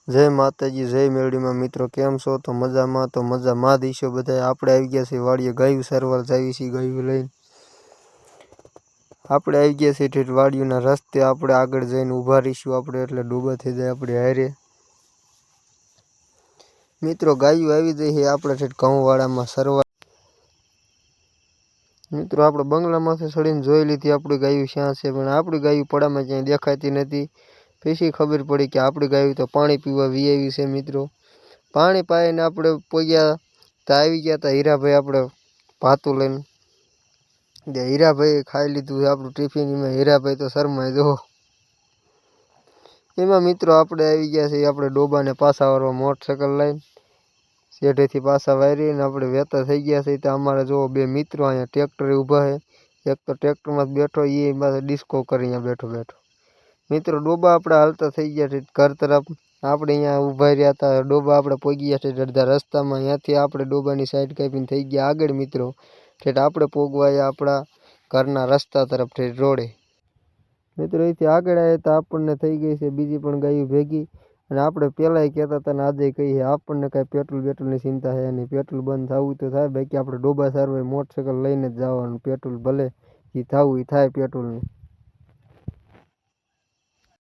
જય માતાજી, જય મેરડીમાં મિત્રો, કેમ છો? તો મજામાં દઈશો બધા. આપણે આવી ગયા છીએ વાડીએ, ગાયું સારવાર જાવી છીએ ગાયું લઈને. આપણે આવી ગયા છીએ ઠેઠ વાડીઓના રસ્તે. આપણે આગળ જઈને ઊભા રહીશું આપણે, એટલે ડૂબા થઈ જાય આપણે હારે. મિત્રો ગાયું આવી જાય છે આપણે ઠેઠ ઘઉંવાળામાં સરવા. મિત્રો આપણે બંગલામાંથી ચડીને જોઈ લીધી આપણી ગાયું ક્યાં છે, પણ આપણી ગાયું પડામાં ક્યાંય દેખાતી નથી. પછી ખબર પડી કે આપણી ગાયું તો પાણી પીવા વી છે. મિત્રો પાણી પાઈને આપણે પોગ્યા તો આવી ગયા હતા હીરાભાઈ આપણે ભાતું લઈને. હીરાભાઈ ખાઈ લીધું છે આપણું ટિફિન. એમાં હીરાભાઈ તો શરમાઈ જો. એમાં મિત્રો આપણે આવી ગયા છીએ આપણે ડોબાને પાછા વાળવા મોટરસાઇકલ લઈને. શેઢેથી પાછા વારીને આપણે વહેતા થઈ ગયા છે. તો અમારે જો બે મિત્રો અહીંયા ટ્રેક્ટરે ઊભા છે. એક તો ટ્રેક્ટરમાં જ બેઠો, એ પાસે ડિસ્કો કરી અહીંયા બેઠો. મિત્રો ડોબા આપણે હાલતા થઈ ગયા છે ઘર તરફ. આપણે અહીંયા ઊભા રહ્યા હતા. ડોબા આપણે પહોંચી ગયા છે અડધા રસ્તામાં. અહીંયાથી આપણે ડોબાની સાઈડ કાપીને થઈ ગયા આગળ મિત્રો. ઠેઠ આપણે પોગવાયા આપણા ઘરના રસ્તા તરફ ઠેઠ રોડે. મિત્રો અહીંથી આગળ આવ્યા તો આપણને થઈ ગઈ છે બીજી પણ ગાયું ભેગી. અને આપણે પહેલાંય કહેતા હતા ને આજે કહીએ, આપણને કાંઈ પેટ્રોલની ચિંતા છે નહીં. પેટ્રોલ બંધ થવું તો થાય, બાકી આપણે ડોબા સારવાર મોટરસાઇકલ લઈને જ જવાનું. પેટ્રોલ ભલે એ થવું એ થાય પેટ્રોલનું.